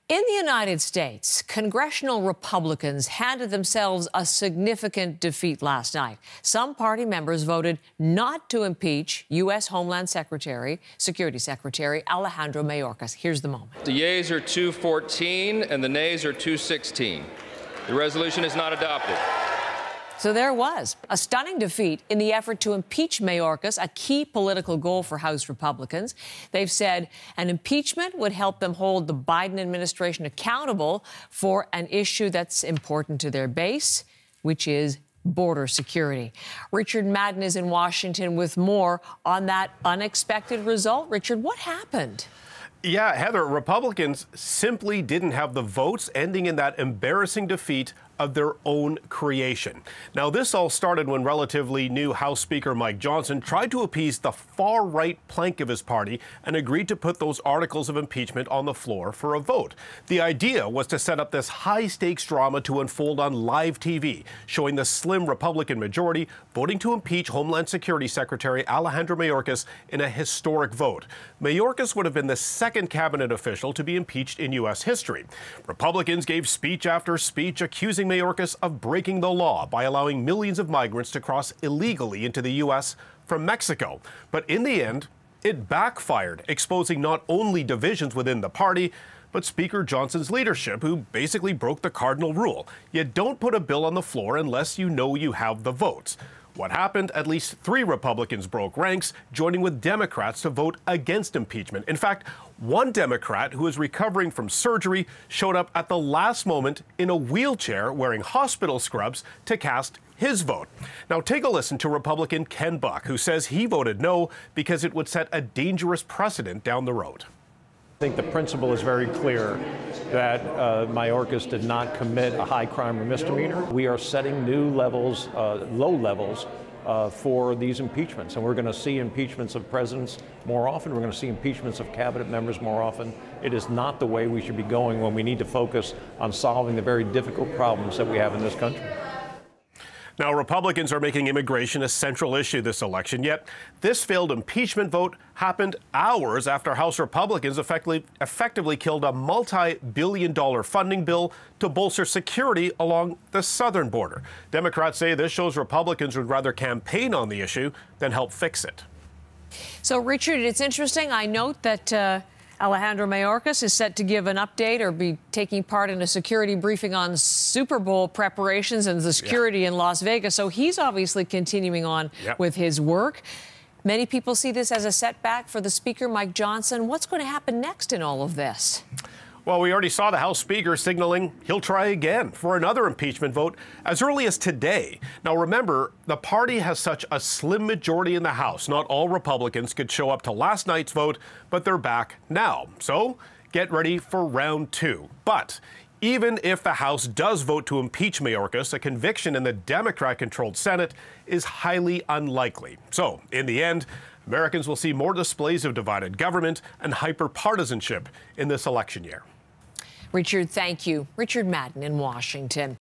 In the United States, congressional Republicans handed themselves a significant defeat last night. Some party members voted not to impeach U.S. Homeland Secretary, Security Secretary Alejandro Mayorkas. Here's the moment. The yeas are 214 and the nays are 216. The resolution is not adopted. So there was a stunning defeat in the effort to impeach Mayorkas, a key political goal for House Republicans. They've said an impeachment would help them hold the Biden administration accountable for an issue that's important to their base, which is border security. Richard Madden is in Washington with more on that unexpected result. Richard, what happened? Yeah, Heather, Republicans simply didn't have the votes, ending in that embarrassing defeat of their own creation. Now, this all started when relatively new House Speaker Mike Johnson tried to appease the far-right plank of his party and agreed to put those articles of impeachment on the floor for a vote. The idea was to set up this high-stakes drama to unfold on live TV, showing the slim Republican majority voting to impeach Homeland Security Secretary Alejandro Mayorkas in a historic vote. Mayorkas would have been the second cabinet official to be impeached in U.S. history. Republicans gave speech after speech accusing Mayorkas of breaking the law by allowing millions of migrants to cross illegally into the U.S. from Mexico. But in the end, it backfired, exposing not only divisions within the party, but Speaker Johnson's leadership, who basically broke the cardinal rule. You don't put a bill on the floor unless you know you have the votes. What happened? At least 3 Republicans broke ranks, joining with Democrats to vote against impeachment. In fact, one Democrat who is recovering from surgery showed up at the last moment in a wheelchair wearing hospital scrubs to cast his vote. Now, take a listen to Republican Ken Buck, who says he voted no because it would set a dangerous precedent down the road. I think the principle is very clear that Mayorkas did not commit a high crime or misdemeanor. We are setting new levels, low levels, for these impeachments. And we're going to see impeachments of presidents more often. We're going to see impeachments of cabinet members more often. It is not the way we should be going when we need to focus on solving the very difficult problems that we have in this country. Now, Republicans are making immigration a central issue this election, yet this failed impeachment vote happened hours after House Republicans effectively killed a multi-billion-dollar funding bill to bolster security along the southern border. Democrats say this shows Republicans would rather campaign on the issue than help fix it. So, Richard, it's interesting. I note that Alejandro Mayorkas is set to give an update or be taking part in a security briefing on Super Bowl preparations and the security in Las Vegas. So he's obviously continuing on with his work. Many people see this as a setback for the Speaker, Mike Johnson. What's going to happen next in all of this? Well, we already saw the House Speaker signaling he'll try again for another impeachment vote as early as today. Now, remember, the party has such a slim majority in the House. Not all Republicans could show up to last night's vote, but they're back now. So get ready for round 2. But even if the House does vote to impeach Mayorkas, a conviction in the Democrat-controlled Senate is highly unlikely. So, in the end, Americans will see more displays of divided government and hyper-partisanship in this election year. Richard, thank you. Richard Madden in Washington.